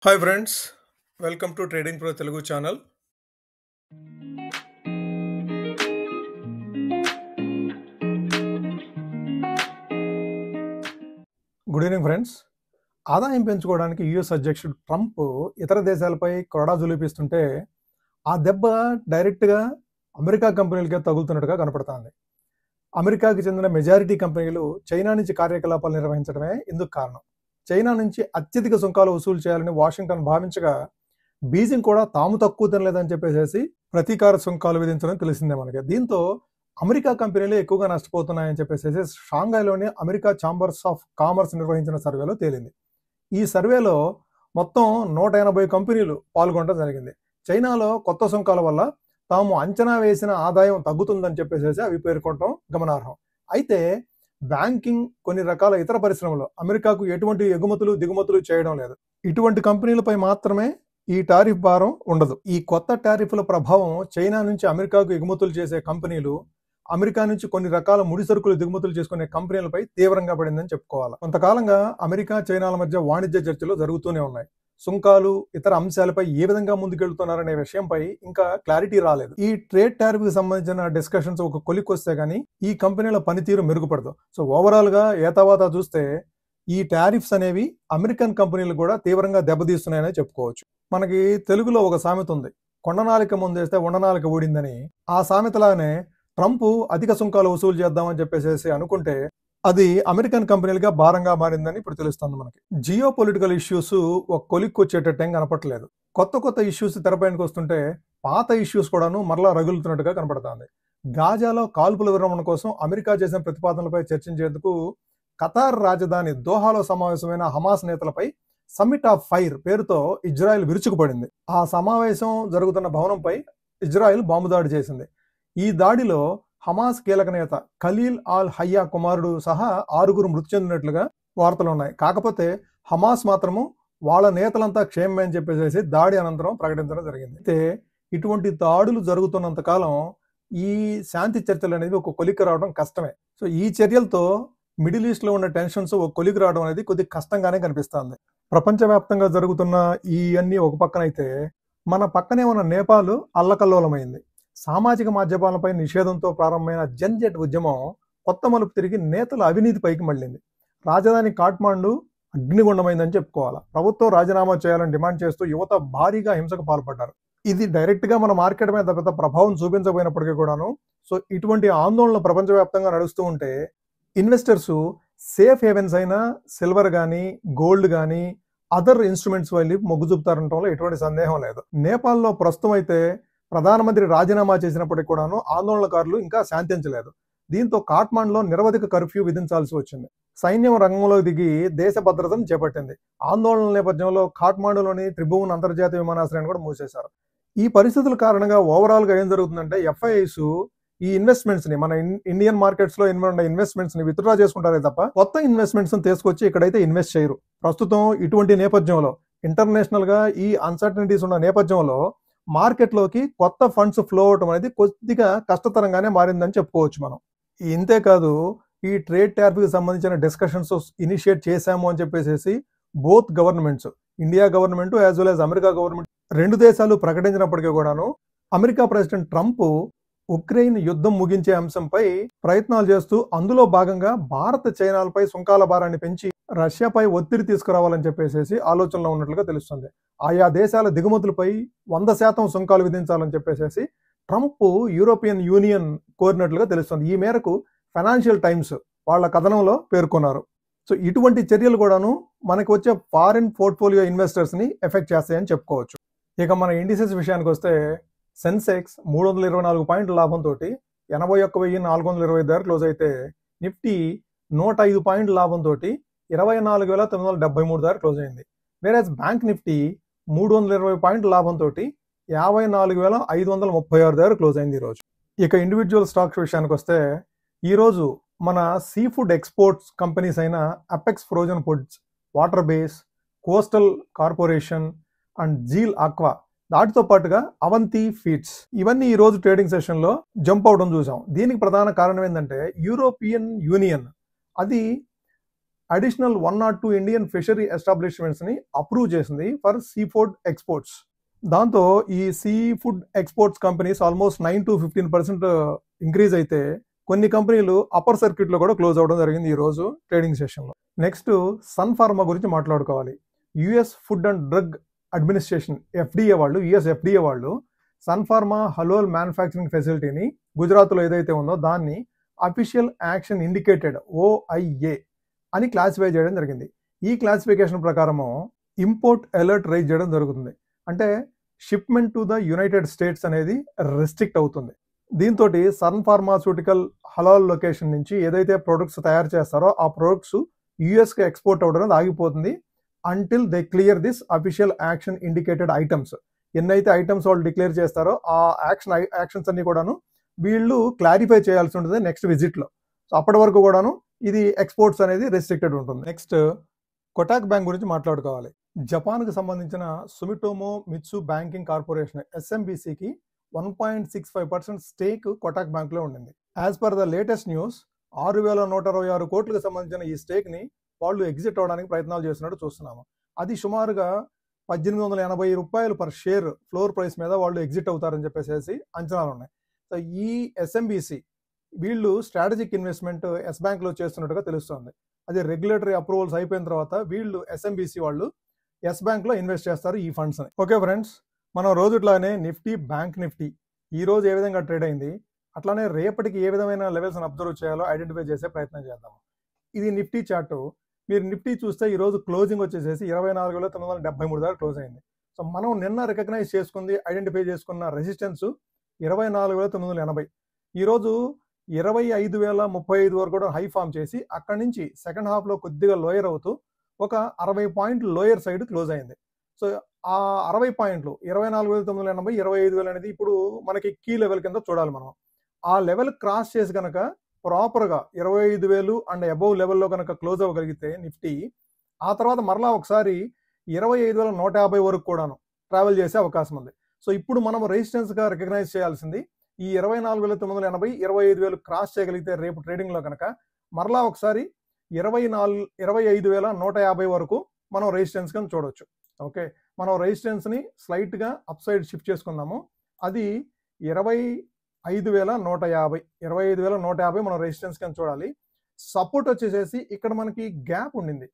Hi friends, welcome to trading pro Telugu channel. Good evening friends. ఆదాయం పెంచుకోవడానికి US అధ్యక్షుడు Trump ఇతర దేశాలపై కొరడా జులిపిస్తుంటే ఆ దెబ్బ డైరెక్ట్గా అమెరికా కంపెనీలకే తగులుతున్నట్టుగా కనపడుతోంది. అమెరికాకి చెందిన మెజారిటీ కంపెనీలు చైనా నుంచి కార్యకలాపాలు నిర్వహించడమే ఇందుకు కారణం. చైనా నుంచి అత్యధిక సుంకాలు వసూలు చేయాలని వాషింగ్టన్ భావించగా బీజింగ్ కూడా తాము తక్కువ తినలేదని చెప్పేసి ప్రతీకార సుంకాలు విధించడం తెలిసిందే మనకి. దీంతో అమెరికా కంపెనీలు ఎక్కువగా నష్టపోతున్నాయని చెప్పేసి షాంఘైలోని అమెరికా ఛాంబర్స్ ఆఫ్ కామర్స్ నిర్వహించిన సర్వేలో తేలింది. ఈ సర్వేలో మొత్తం 180 కంపెనీలు పాల్గొనడం జరిగింది. చైనాలో కొత్త సుంకాల వల్ల తాము అంచనా వేసిన ఆదాయం తగ్గుతుందని చెప్పేసి అవి పేర్కొనడం గమనార్హం. అయితే బ్యాంకింగ్, కొన్ని రకాల ఇతర పరిశ్రమలు అమెరికాకు ఎటువంటి ఎగుమతులు దిగుమతులు చేయడం లేదు. ఇటువంటి కంపెనీలపై మాత్రమే ఈ టారిఫ్ భారం ఉండదు. ఈ కొత్త టారిఫ్ల ప్రభావం చైనా నుంచి అమెరికాకు ఎగుమతులు చేసే కంపెనీలు, అమెరికా నుంచి కొన్ని రకాల ముడి సరుకులు దిగుమతులు చేసుకునే కంపెనీలపై తీవ్రంగా పడిందని చెప్పుకోవాలి. కొంతకాలంగా అమెరికా చైనాల మధ్య వాణిజ్య చర్చలు జరుగుతూనే ఉన్నాయి. సుంకాలు, ఇతర అంశాలపై ఏ విధంగా ముందుకెళ్తున్నారనే విషయంపై ఇంకా క్లారిటీ రాలేదు. ఈ ట్రేడ్ టారిఫ్ కి సంబంధించిన డిస్కషన్స్ ఒక కొలిక్కొస్తే గానీ ఈ కంపెనీల పనితీరు మెరుగుపడదు. సో ఓవరాల్ గా ఏతావాతా చూస్తే ఈ టారిఫ్స్ అనేవి అమెరికన్ కంపెనీలు కూడా తీవ్రంగా దెబ్బతీస్తున్నాయని చెప్పుకోవచ్చు. మనకి తెలుగులో ఒక సామెత ఉంది, కొండనాలిక ముందేస్తే ఉండనాలిక ఊడిందని. ఆ సామెతలానే ట్రంప్ అధిక సుంకాలు వసూలు చేద్దామని చెప్పేసి అనుకుంటే అది అమెరికన్ కంపెనీలుగా భారంగా మారిందని ఇప్పుడు తెలుస్తుంది మనకి. జియో పొలిటికల్ ఇష్యూస్ ఒక కొలిక్కి వచ్చేటట్టేం కనపట్లేదు. కొత్త ఇష్యూస్ తెరపైనకి వస్తుంటే పాత ఇష్యూస్ కూడాను మరలా రగులుతున్నట్టుగా కనపడుతుంది. గాజాలో కాల్పుల విరమణ కోసం అమెరికా చేసిన ప్రతిపాదనలపై చర్చించేందుకు ఖతార్ రాజధాని దోహాలో సమావేశమైన హమాస్ నేతలపై సమ్మిట్ ఆఫ్ ఫైర్ పేరుతో ఇజ్రాయెల్ విరుచుకుపడింది. ఆ సమావేశం జరుగుతున్న భవనంపై ఇజ్రాయెల్ బాంబు దాడి చేసింది. ఈ దాడిలో హమాస్ కీలక నేత ఖలీల్ ఆల్ హయ్యా కుమారుడు సహా 6 మృతి చెందినట్లుగా వార్తలున్నాయి. కాకపోతే హమాస్ మాత్రము వాళ్ళ నేతలంతా క్షేమమే అని చెప్పేసి దాడి అనంతరం ప్రకటించడం జరిగింది. అయితే ఇటువంటి దాడులు జరుగుతున్నంత కాలం ఈ శాంతి చర్చలు అనేది ఒక కొలిక్కి రావడం కష్టమే. సో ఈ చర్యలతో మిడిల్ ఈస్ట్ లో ఉన్న టెన్షన్స్ ఒక కొలిక్కి రావడం అనేది కొద్దిగా కష్టంగానే కనిపిస్తుంది. ప్రపంచవ్యాప్తంగా జరుగుతున్న ఈ అన్ని ఒక పక్కనైతే మన పక్కనే ఉన్న నేపాల్ అల్లకల్లోలమైంది. సామాజిక మాధ్యమాలపై నిషేధంతో ప్రారంభమైన జన్జెట్ ఉద్యమం కొత్త మలుపు తిరిగి నేతల అవినీతి పైకి మళ్ళింది. రాజధాని కాఠ్మాండు అగ్నిగుండమైందని చెప్పుకోవాలి. ప్రభుత్వం రాజీనామా చేయాలని డిమాండ్ చేస్తూ యువత భారీగా హింసకు పాల్పడ్డారు. ఇది డైరెక్ట్ గా మన మార్కెట్ మీద పెద్ద ప్రభావం చూపించబోయినప్పటికీ కూడాను సో ఇటువంటి ఆందోళనలు ప్రపంచవ్యాప్తంగా నడుస్తూ ఉంటే ఇన్వెస్టర్స్ సేఫ్ హేవెన్స్ అయిన సిల్వర్ కానీ గోల్డ్ కానీ అదర్ ఇన్స్ట్రుమెంట్స్ వెళ్ళి మొగ్గు చూపుతారంటంలో ఎటువంటి సందేహం లేదు. నేపాల్లో ప్రస్తుతం అయితే ప్రధానమంత్రి రాజీనామా చేసినప్పటికీ కూడాను ఆందోళనకారులు ఇంకా శాంతించలేదు. దీంతో కాఠ్మాండులో నిరవధిక కర్ఫ్యూ విధించాల్సి వచ్చింది. సైన్యం రంగంలోకి దిగి దేశ భద్రతను చేపట్టింది. ఆందోళనల నేపథ్యంలో కాఠ్మాండులోని త్రిభువన్ అంతర్జాతీయ విమానాశ్రయాన్ని కూడా మూసేశారు. ఈ పరిస్థితుల కారణంగా ఓవరాల్ గా ఏం జరుగుతుందంటే ఎఫ్ఐఐస్ ఈ ఇన్వెస్ట్మెంట్స్ ని, మన ఇండియన్ మార్కెట్స్ లో ఉన్న ఇన్వెస్ట్మెంట్స్ ని విత్డ్రా చేసుకుంటారే తప్ప కొత్త ఇన్వెస్ట్మెంట్స్ ని తీసుకొచ్చి ఇక్కడైతే ఇన్వెస్ట్ చేయరు. ప్రస్తుతం ఇటువంటి నేపథ్యంలో ఇంటర్నేషనల్ గా ఈ అన్సర్టనిటీస్ ఉన్న నేపథ్యంలో మార్కెట్లోకి కొత్త ఫండ్స్ ఫ్లో అవటం అనేది కొద్దిగా కష్టతరంగానే మారిందని చెప్పుకోవచ్చు మనం. ఇంతేకాదు ఈ ట్రేడ్ టారిఫ్ కి సంబంధించిన డిస్కషన్స్ ఇనిషియేట్ చేశాము అని చెప్పేసి both governments, India government as well as America government, రెండు దేశాలు ప్రకటించినప్పటికీ కూడాను అమెరికా ప్రెసిడెంట్ ట్రంప్ ఉక్రెయిన్ యుద్ధం ముగించే అంశంపై ప్రయత్నాలు చేస్తూ అందులో భాగంగా భారత్ చైనాలపై సుంకాల భారాన్ని పెంచి రష్యాపై ఒత్తిడి తీసుకురావాలని చెప్పేసి ఆలోచనలో ఉన్నట్లుగా తెలుస్తుంది. ఆయా దేశాల దిగుమతులపై 100% సుంకాలు విధించాలని చెప్పేసి ట్రంప్ యూరోపియన్ యూనియన్ కోరినట్లుగా తెలుస్తుంది. ఈ మేరకు ఫైనాన్షియల్ టైమ్స్ వాళ్ళ కథనంలో పేర్కొన్నారు. సో ఇటువంటి చర్యలు కూడాను మనకు వచ్చే ఫారిన్ పోర్ట్ఫోలియో ఇన్వెస్టర్స్ ని ఎఫెక్ట్ చేస్తాయని చెప్పుకోవచ్చు. ఇక మన ఇండిసెస్ విషయానికి వస్తే సెన్సెక్స్ 324 పాయింట్ల లాభంతో 81,420 దగ్గర క్లోజ్ అయితే నిఫ్టీ 105 పాయింట్ల లాభంతో 24,973 దగ్గర క్లోజ్ అయింది. వేరేజ్ బ్యాంక్ నిఫ్టీ 320 పాయింట్ల లాభంతో 54,536 దగ్గర క్లోజ్ అయింది ఈరోజు. ఇక ఇండివిజువల్ స్టాక్స్ విషయానికి వస్తే ఈరోజు మన సీ ఫుడ్ ఎక్స్పోర్ట్స్ కంపెనీస్ అయిన apex frozen foods, water base, coastal corporation and zeal aqua, వాటితో పాటుగా అవంతి ఫీడ్స్, ఇవన్నీ ఈ రోజు ట్రేడింగ్ సెషన్ లో జంప్ అవడం చూసాం. దీనికి ప్రధాన కారణం ఏంటంటే యూరోపియన్ యూనియన్ అది అడిషనల్ 102 ఇండియన్ ఫిషరీ ఎస్టాబ్లిష్మెంట్స్ని అప్రూవ్ చేసింది ఫర్ సీ ఫుడ్ ఎక్స్పోర్ట్స్. దాంతో ఈ sea food exports companies almost 9 to 15% increase అయితే కొన్ని కంపెనీలు అప్పర్ సర్క్యూట్లో కూడా క్లోజ్ అవ్వడం జరిగింది ఈ రోజు ట్రేడింగ్ సెషన్లో. నెక్స్ట్ సన్ ఫార్మా గురించి మాట్లాడుకోవాలి. US food and drug administration FDA వాళ్ళు, యుఎస్ ఎఫ్డిఏ వాళ్ళు సన్ ఫార్మా హలోల్ మ్యానుఫ్యాక్చరింగ్ ఫెసిలిటీని గుజరాత్లో ఏదైతే ఉందో దాన్ని అఫీషియల్ యాక్షన్ ఇండికేటెడ్ OIA అని క్లాసిఫై చేయడం జరిగింది. ఈ క్లాసిఫికేషన్ ప్రకారము ఇంపోర్ట్ అలర్ట్ రైజ్ చేయడం జరుగుతుంది. అంటే shipment to the United states అనేది రెస్ట్రిక్ట్ అవుతుంది. దీంతో సన్ ఫార్మాస్యూటికల్ హలాల్ లొకేషన్ నుంచి ఏదైతే ప్రొడక్ట్స్ తయారు చేస్తారో ఆ ప్రొడక్ట్స్ యుఎస్కి ఎక్స్పోర్ట్ అవ్వడం ఆగిపోతుంది until they clear this official action indicated items. ఎన్నైతే ఐటమ్స్ వాళ్ళు డిక్లేర్ చేస్తారో ఆ యాక్షన్స్ అన్ని కూడాను వీళ్ళు క్లారిఫై చేయాల్సి ఉంటుంది నెక్స్ట్ విజిట్లో. సో అప్పటి వరకు కూడాను ఇది ఎక్స్పోర్ట్స్ అనేది రెస్ట్రిక్టెడ్ ఉంటుంది. నెక్స్ట్ కొటాక్ బ్యాంక్ గురించి మాట్లాడుకోవాలి. జపాన్కి సంబంధించిన సుమిటోమో మిత్సు బ్యాంకింగ్ కార్పొరేషన్ SMBCకి 1.65% స్టేక్ కొటాక్ బ్యాంక్లో ఉండింది. As per the latest news 6,126 కోట్లకు సంబంధించిన ఈ స్టేక్ని వాళ్ళు ఎగ్జిట్ అవడానికి ప్రయత్నాలు చేస్తున్నట్టు చూస్తున్నాము. అది సుమారుగా 1,880 రూపాయలు పర్ షేర్ ఫ్లోర్ ప్రైస్ మీద వాళ్ళు ఎగ్జిట్ అవుతారని చెప్పేసి అంచనాలు ఉన్నాయి. సో ఈ SMBC వీళ్ళు స్ట్రాటజిక్ ఇన్వెస్ట్మెంట్ ఎస్ బ్యాంక్లో చేస్తున్నట్టుగా తెలుస్తుంది. అది రెగ్యులేటరీ అప్రూవల్స్ అయిపోయిన తర్వాత వీళ్ళు SMBC వాళ్ళు ఎస్ బ్యాంక్లో ఇన్వెస్ట్ చేస్తారు ఈ ఫండ్స్ని. ఓకే ఫ్రెండ్స్, మనం రోజుట్లానే నిఫ్టీ, బ్యాంక్ నిఫ్టీ ఈ రోజు ఏ విధంగా ట్రేడ్ అయింది, అట్లానే రేపటికి ఏ విధమైన లెవెల్స్ని అబ్జర్వ్ చేయాలో ఐడెంటిఫై చేసే ప్రయత్నం చేద్దాము. ఇది నిఫ్టీ చార్టు. మీరు నిఫ్టీ చూస్తే ఈ రోజు క్లోజింగ్ వచ్చేసేసి 24,973 దాకా క్లోజ్ అయింది. సో మనం నిన్న రికగ్నైజ్ చేసుకుంది, ఐడెంటిఫై చేసుకున్న రెసిస్టెన్స్ 24,980. ఈరోజు 25,035 వరకు కూడా హై ఫామ్ చేసి అక్కడి నుంచి సెకండ్ హాఫ్లో కొద్దిగా లోయర్ అవుతూ ఒక 60 పాయింట్లు లోయర్ సైడ్ క్లోజ్ అయింది. సో ఆ 60 పాయింట్లు 24,980, 25,000 అనేది ఇప్పుడు మనకి కీ లెవెల్ కింద చూడాలి మనం. ఆ లెవెల్ క్రాస్ చేసి కనుక ప్రాపర్గా 25,000 అండ్ అబౌవ్ లెవెల్లో కనుక క్లోజ్ అవ్వగలిగితే నిఫ్టీ ఆ తర్వాత మరలా ఒకసారి 25,150 వరకు కూడాను ట్రావెల్ చేసే అవకాశం ఉంది. సో ఇప్పుడు మనం రెసిస్టెన్స్గా రికగ్నైజ్ చేయాల్సింది ఈ 24,980, 25,000 క్రాస్ చేయగలిగితే రేపు ట్రేడింగ్లో కనుక మరలా ఒకసారి 25,150 వరకు మనం రెసిస్టెన్స్ కింద చూడవచ్చు. ఓకే, మనం రెసిస్టెన్స్ని స్లైట్గా అప్ సైడ్ షిఫ్ట్ చేసుకుందాము. అది 25,150 మనం రెసిస్టెన్స్ కింద చూడాలి. సపోర్ట్ వచ్చేసేసి ఇక్కడ మనకి గ్యాప్ ఉండింది.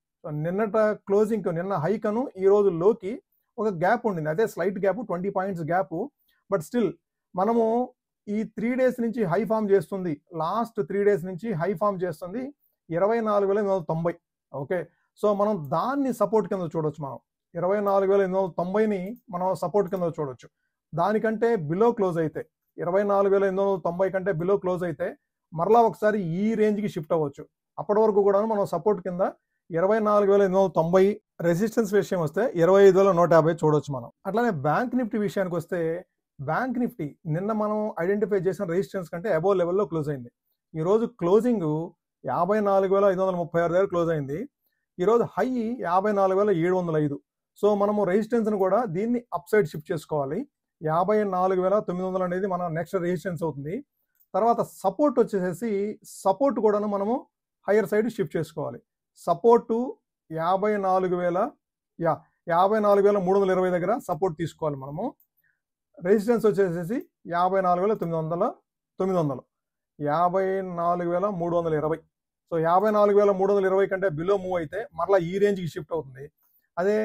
నిన్నట క్లోజింగ్, నిన్న హైకను ఈ రోజు లోకి ఒక గ్యాప్ ఉండింది. అదే slight gap, 20 points gap. But still మనము ఈ 3 days నుంచి హై ఫామ్ చేస్తుంది, లాస్ట్ 3 days నుంచి హై ఫామ్ చేస్తుంది 24,890. ఓకే, సో మనం దాన్ని సపోర్ట్ కింద చూడొచ్చు. మనం 24,890ని మనం సపోర్ట్ కింద చూడొచ్చు. దానికంటే బిలో క్లోజ్ అయితే 24,890 కంటే బిలో క్లోజ్ అయితే మరలా ఒకసారి ఈ రేంజ్కి షిఫ్ట్ అవ్వచ్చు. అప్పటి వరకు కూడా మనం సపోర్ట్ కింద 24,890, రెసిస్టెన్స్ విషయం వస్తే 25,150 చూడొచ్చు మనం. అట్లానే బ్యాంక్ నిఫ్టీ విషయానికి వస్తే బ్యాంక్ నిఫ్టీ నిన్న మనం ఐడెంటిఫై చేసిన రెసిస్టెన్స్ కంటే అబోవ్ లెవెల్లో క్లోజ్ అయింది. ఈరోజు క్లోజింగ్ 54,536 దగ్గర క్లోజ్ అయింది. ఈరోజు హై 54,705. సో మనము రెసిస్టెన్స్ని కూడా దీన్ని అప్ సైడ్ షిఫ్ట్ చేసుకోవాలి. 54,900 అనేది మన నెక్స్ట్ రెసిస్టెన్స్ అవుతుంది. తర్వాత సపోర్ట్ వచ్చేసేసి సపోర్ట్ కూడాను మనము హైయర్ సైడ్ షిఫ్ట్ చేసుకోవాలి. సపోర్టు 54,320 దగ్గర సపోర్ట్ తీసుకోవాలి మనము. రెసిస్టెన్స్ వచ్చేసేసి 54,900, 54,320. సో 54,320 కంటే బిలో మూవ్ అయితే మరలా ఈ రేంజ్కి షిఫ్ట్ అవుతుంది. అదే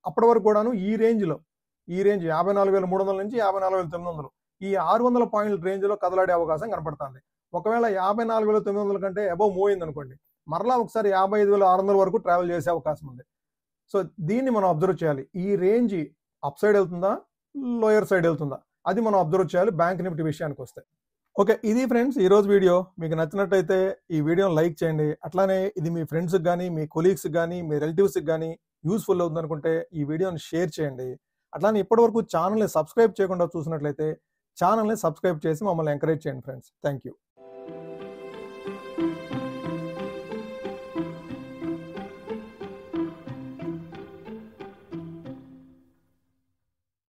అప్పటి వరకు కూడాను ఈ రేంజ్ 54,300 నుంచి 54,900 ఈ 600 పాయింట్ల రేంజ్లో కదలాడే అవకాశం కనపడుతుంది. ఒకవేళ 54,900 కంటే అబౌవ్ మూవ్ అయింది అనుకోండి, మరలా ఒకసారి 55,600 వరకు ట్రావెల్ చేసే అవకాశం ఉంది. సో దీన్ని మనం అబ్జర్వ్ చేయాలి. ఈ రేంజ్ అప్ సైడ్ వెళ్తుందా, లోయర్ సైడ్ వెళ్తుందా, అది మనం అబ్జర్వ్ చేయాలి బ్యాంక్ నిఫ్టీ విషయానికి వస్తే. ఓకే, ఇది ఫ్రెండ్స్ ఈరోజు వీడియో. మీకు నచ్చినట్టయితే ఈ వీడియోని లైక్ చేయండి. అట్లానే ఇది మీ ఫ్రెండ్స్కి కానీ, మీ కొలీగ్స్కి కానీ, మీ రిలేటివ్స్కి కానీ యూస్ఫుల్ అవుతుంది అనుకుంటే ఈ వీడియోని షేర్ చేయండి. అట్లానే ఇప్పటివరకు ఛానల్ని సబ్స్క్రైబ్ చేయకుండా చూసినట్లయితే ఛానల్ని సబ్స్క్రైబ్ చేసి మమ్మల్ని ఎంకరేజ్ చేయండి ఫ్రెండ్స్. Thank you.